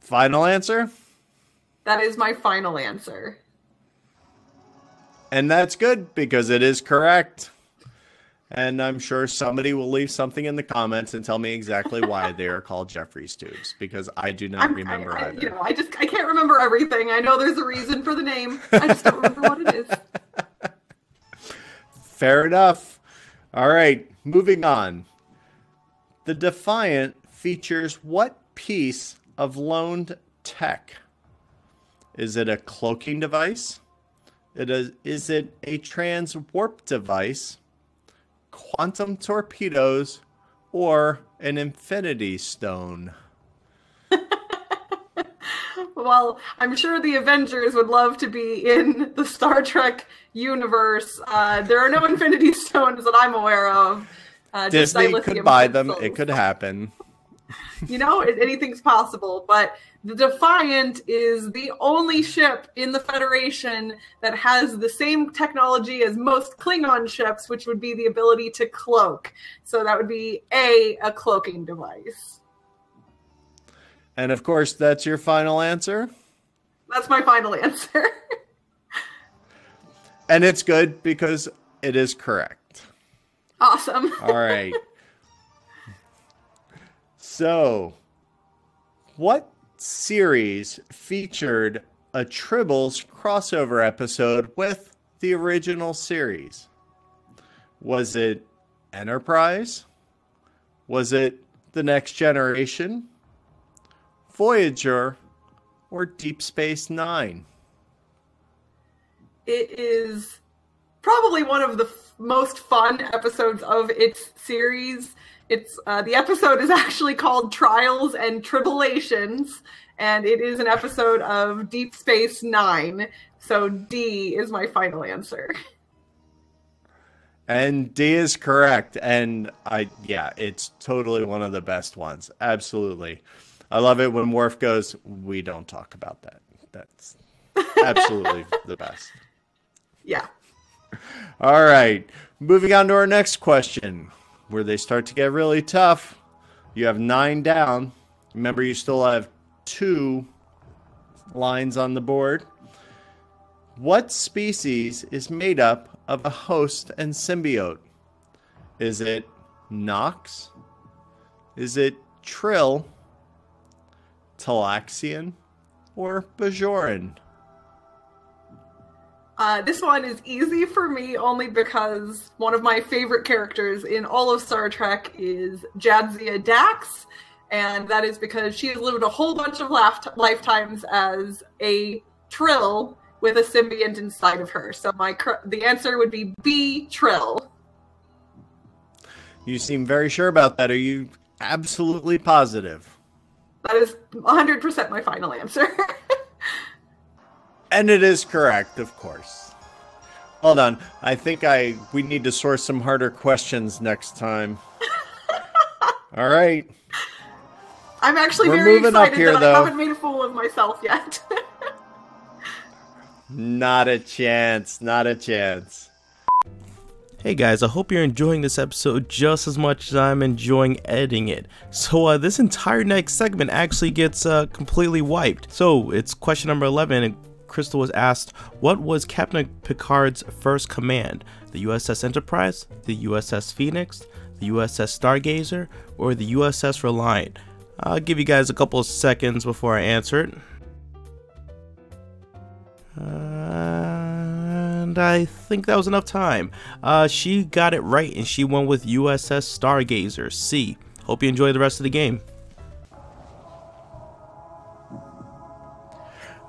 Final answer? That is my final answer. And that's good because it is correct. And I'm sure somebody will leave something in the comments and tell me exactly why they are called Jeffries tubes, because I do not remember either. I can't remember everything. I know there's a reason for the name. I just don't remember what it is. Fair enough. All right, moving on. The Defiant features what piece of loaned tech? Is it a cloaking device? Is it a trans-warp device? Quantum torpedoes, or an infinity stone? Well, I'm sure the Avengers would love to be in the Star Trek universe. There are no infinity stones that I'm aware of. Disney could buy them. It could happen. Anything's possible, but the Defiant is the only ship in the Federation that has the same technology as most Klingon ships, which would be the ability to cloak. So that would be a cloaking device. And of course, that's your final answer? That's my final answer. And it's good because it is correct. Awesome. All right. So, what series featured a Tribbles crossover episode with the original series? Was it Enterprise? Was it The Next Generation, Voyager, or Deep Space Nine? It is probably one of the most fun episodes of its series. It's the episode is actually called Trials and Tribulations, and it is an episode of Deep Space Nine. So D is my final answer. And D is correct. And it's totally one of the best ones. Absolutely. I love it when Worf goes, "We don't talk about that." That's absolutely the best. Yeah. All right. Moving on to our next question, where they start to get really tough. You have 9 down. Remember, you still have 2 lines on the board. What species is made up of a host and symbiote? Is it Nox? Is it Trill, Talaxian, or Bajoran? This one is easy for me only because one of my favorite characters in all of Star Trek is Jadzia Dax, and that is because she has lived a whole bunch of lifetimes as a Trill with a symbiont inside of her. So the answer would be B, Trill. You seem very sure about that. Are you absolutely positive? That is 100% my final answer. And it is correct, of course. Hold on. I think we need to source some harder questions next time. All right. I'm actually We're very moving up excited here, that though. I haven't made a fool of myself yet. Not a chance. Not a chance. Hey guys, I hope you're enjoying this episode just as much as I'm enjoying editing it. So this entire next segment actually gets completely wiped. So it's question number 11, and Crystal was asked, what was Captain Picard's first command? The USS Enterprise, the USS Phoenix, the USS Stargazer, or the USS Reliant? I'll give you guys a couple of seconds before I answer it. And I think that was enough time. She got it right, and she went with USS Stargazer, C. Hope you enjoy the rest of the game.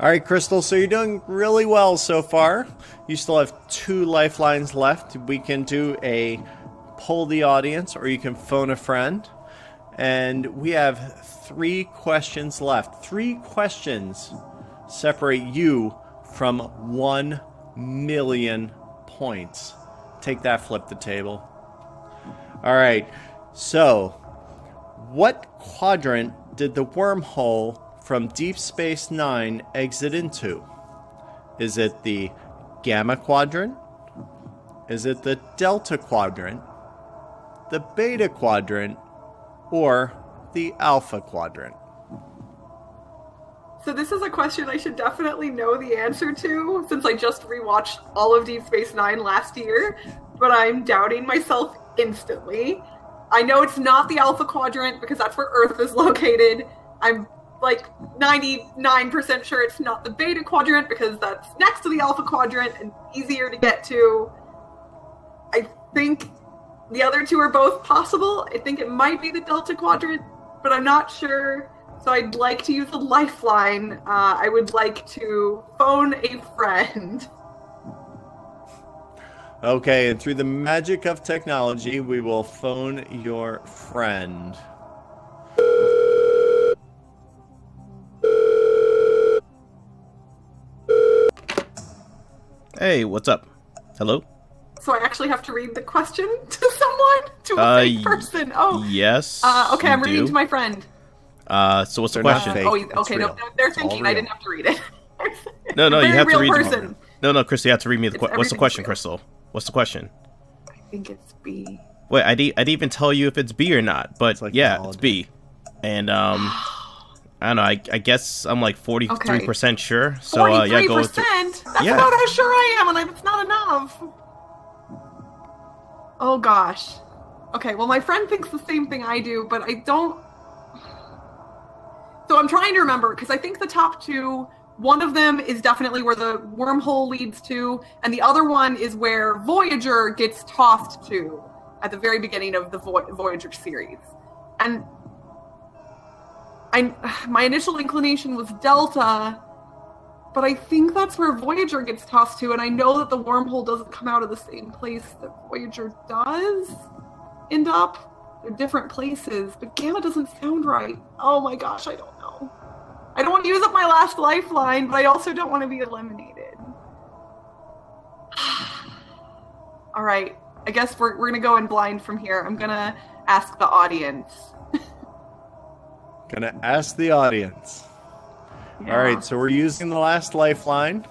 All right, Crystal, so you're doing really well so far. You still have 2 lifelines left. We can do a poll the audience, or you can phone a friend. And we have 3 questions left. 3 questions separate you from 1 million points. Take that, flip the table. All right. So, what quadrant did the wormhole from Deep Space Nine exit into? Is it the Gamma Quadrant? Is it the Delta Quadrant? The Beta Quadrant? Or the Alpha Quadrant? So this is a question I should definitely know the answer to, since I just rewatched all of Deep Space Nine last year, but I'm doubting myself instantly. I know it's not the Alpha Quadrant because that's where Earth is located. I'm like 99% sure it's not the Beta Quadrant because that's next to the Alpha Quadrant and easier to get to. I think the other 2 are both possible. I think it might be the Delta Quadrant, but I'm not sure. So I'd like to use a lifeline. I would like to phone a friend. Okay, and through the magic of technology, we will phone your friend. Hey, what's up? Hello? So I actually have to read the question to someone? To a fake person? Oh. Yes. Okay, I'm reading to my friend. So what's the question? Okay, no, they're thinking I didn't have to read it. No, you have to read person. No, Crystal, you have to read me the question. What's the question, Crystal? What's the question? I think it's B. Wait, I didn't even tell you if it's B or not, but like yeah, it's B. And I don't know. I guess I'm like 43% sure. So 43%? yeah, go with it. That's about how sure I am, and it's not enough. Oh gosh. Okay, well my friend thinks the same thing I do, but I don't. So I'm trying to remember because I think the top 2. One of them is definitely where the wormhole leads to, and the other one is where Voyager gets tossed to at the very beginning of the Voyager series. And my initial inclination was Delta, but I think that's where Voyager gets tossed to, and I know that the wormhole doesn't come out of the same place that Voyager does end up. They're different places, but Gamma doesn't sound right. Oh my gosh, I don't know. I don't want to use up my last lifeline, but I also don't want to be eliminated. All right, I guess we're going to go in blind from here. I'm going to ask the audience. Gonna ask the audience. Yeah. All right, so we're using the last lifeline.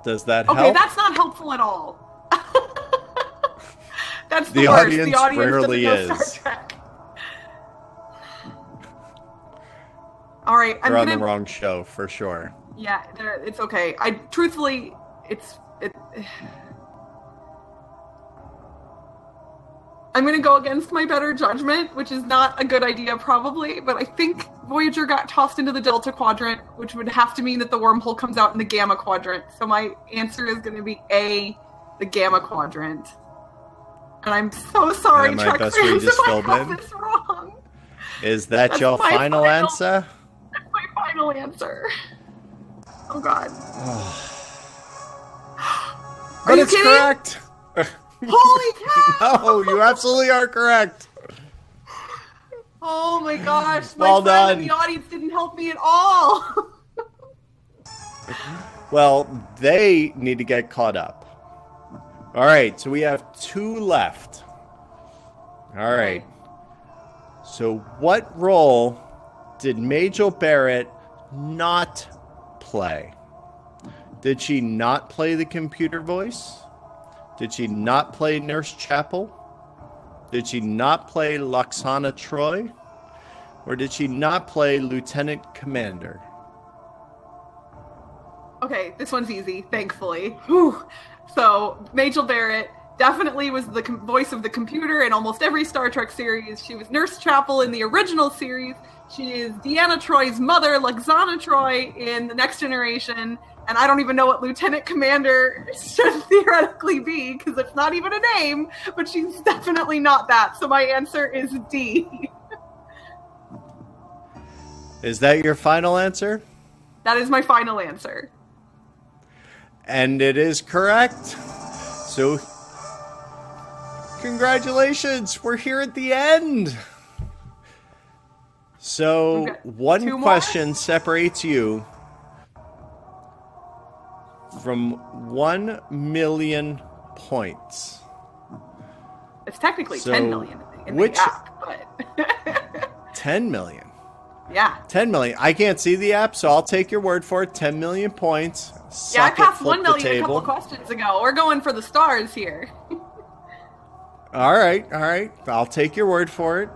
Does that help? Okay, that's not helpful at all. That's the worst. The audience rarely is. Star Trek. All right, You're on the wrong show for sure. Yeah, it's okay. Truthfully, I'm going to go against my better judgment, which is not a good idea probably, but I think Voyager got tossed into the Delta Quadrant, which would have to mean that the wormhole comes out in the Gamma Quadrant. So my answer is going to be A, the Gamma Quadrant. And I'm so sorry, Trek fans, if I got this wrong. Is that your final answer? That's my final answer. Oh, God. But it's kidding? Correct. Holy cow! No, you absolutely are correct. Oh my gosh, Well my friend done. in the audience didn't help me at all. Well, they need to get caught up. All right, so we have 2 left. All right. So what role did Majel Barrett not play? Did she not play the computer voice? Did she not play Nurse Chapel? Did she not play Loxana Troy? Or did she not play Lieutenant Commander? Okay, this one's easy, thankfully. Whew. So, Majel Barrett definitely was the voice of the computer in almost every Star Trek series. She was Nurse Chapel in the original series. She is Deanna Troy's mother, Loxana Troy, in The Next Generation. And I don't even know what Lieutenant Commander should theoretically be, because it's not even a name, but she's definitely not that. So my answer is D. Is that your final answer? That is my final answer. And it is correct. So, congratulations. We're here at the end. So, one question separates you from 1 million points. It's technically 10 million in the app, but 10 million. Yeah. 10 million. I can't see the app, so I'll take your word for it. 10 million points. Yeah, I passed 1 million a couple of questions ago. We're going for the stars here. All right. I'll take your word for it.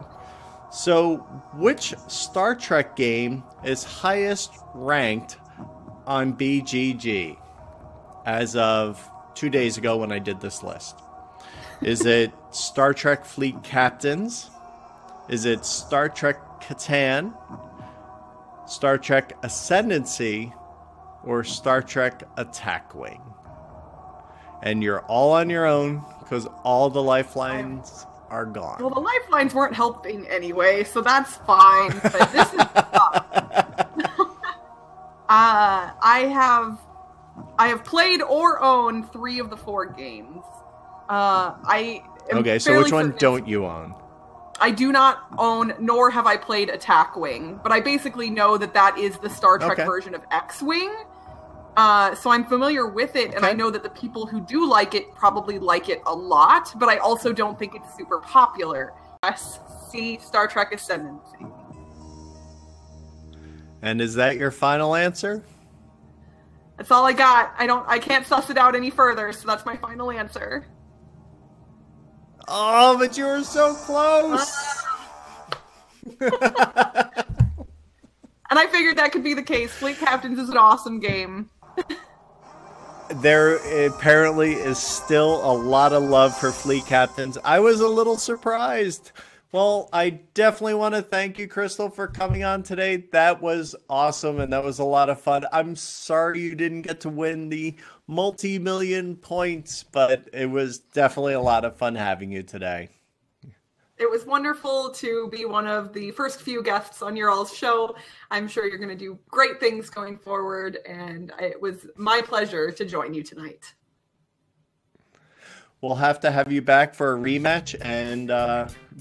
So, which Star Trek game is highest ranked on BGG as of 2 days ago when I did this list? Is it Star Trek Fleet Captains? Is it Star Trek Catan, Star Trek Ascendancy, or Star Trek Attack Wing? And you're all on your own because all the lifelines are gone. Well, the lifelines weren't helping anyway, so that's fine. But this is tough. I have played or owned 3 of the 4 games. Okay, so which one don't you own? I do not own, nor have I played Attack Wing, but I basically know that is the Star Trek version of X-Wing. So I'm familiar with it, and I know that the people who do like it probably like it a lot, but I also don't think it's super popular. SC Star Trek Ascendancy. And is that your final answer? That's all I got. I can't suss it out any further, so that's my final answer. Oh, but you were so close. And I figured that could be the case. Fleet Captains is an awesome game. There apparently is still a lot of love for Fleet Captains. I was a little surprised. Well, I definitely want to thank you, Crystal, for coming on today. That was awesome, and that was a lot of fun. I'm sorry you didn't get to win the multi-million points, but it was definitely a lot of fun having you today. It was wonderful to be one of the first few guests on your all's show. I'm sure you're going to do great things going forward, and it was my pleasure to join you tonight. We'll have to have you back for a rematch and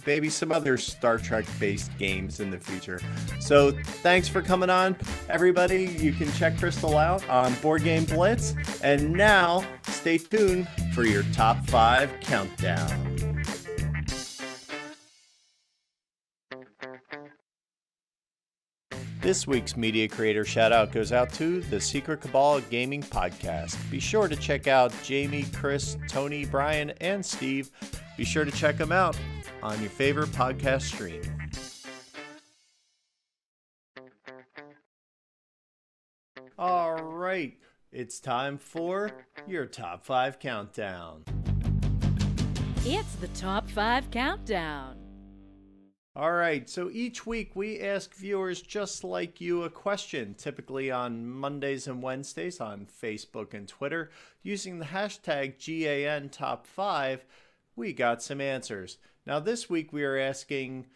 maybe some other Star Trek-based games in the future. So thanks for coming on, everybody. You can check Crystal out on Board Game Blitz. And now, stay tuned for your top 5 countdown. This week's media creator shout out goes out to the Secret Cabal Gaming Podcast. Be sure to check out Jamie, Chris, Tony, Brian, and Steve. Be sure to check them out on your favorite podcast stream. All right, it's time for your top 5 countdown. It's the top 5 countdown. All right, so each week we ask viewers just like you a question, typically on Mondays and Wednesdays on Facebook and Twitter. Using the hashtag GANTop5, we got some answers. Now this week we are asking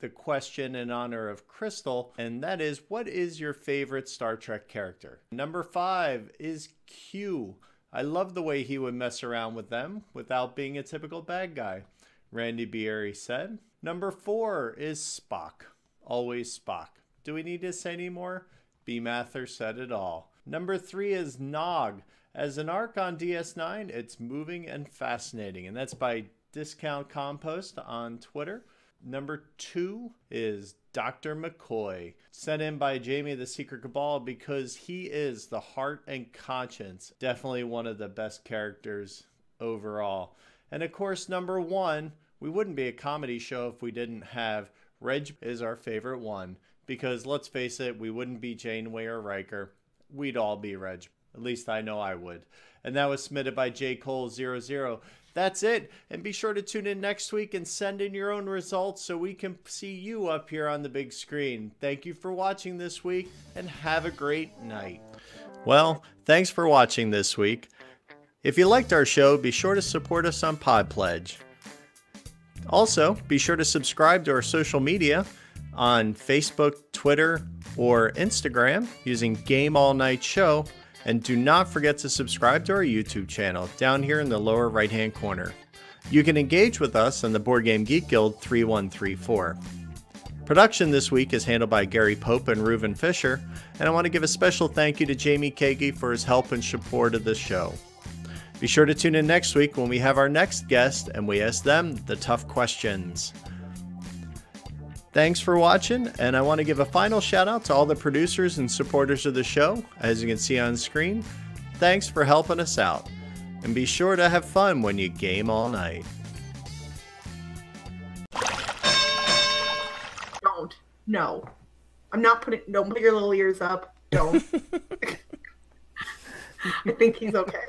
the question in honor of Crystal, and that is, what is your favorite Star Trek character? Number 5 is Q. I love the way he would mess around with them without being a typical bad guy. Randy Bieri said. Number 4 is Spock. Always Spock. Do we need to say any more? B. Mather said it all. Number 3 is Nog. As an arc on DS9, it's moving and fascinating. And that's by Discount Compost on Twitter. Number 2 is Dr. McCoy. Sent in by Jamie the Secret Cabal because he is the heart and conscience. Definitely one of the best characters overall. And of course, number 1... we wouldn't be a comedy show if we didn't have Reg is our favorite one. Because let's face it, we wouldn't be Janeway or Riker. We'd all be Reg. At least I know I would. And that was submitted by J. Cole00. That's it. And be sure to tune in next week and send in your own results so we can see you up here on the big screen. Thank you for watching this week and have a great night. Well, thanks for watching this week. If you liked our show, be sure to support us on PodPledge. Also, be sure to subscribe to our social media on Facebook, Twitter, or Instagram using Game All Nite Show. And do not forget to subscribe to our YouTube channel down here in the lower right-hand corner. You can engage with us on the Board Game Geek Guild 3134. Production this week is handled by Gary Pope and Reuven Fisher, and I want to give a special thank you to Jamie Kagi for his help and support of the show. Be sure to tune in next week when we have our next guest and we ask them the tough questions. Thanks for watching, and I want to give a final shout out to all the producers and supporters of the show. As you can see on screen, thanks for helping us out. And be sure to have fun when you game all night. Don't. No. I'm not putting... Don't put your little ears up. Don't. I think he's okay.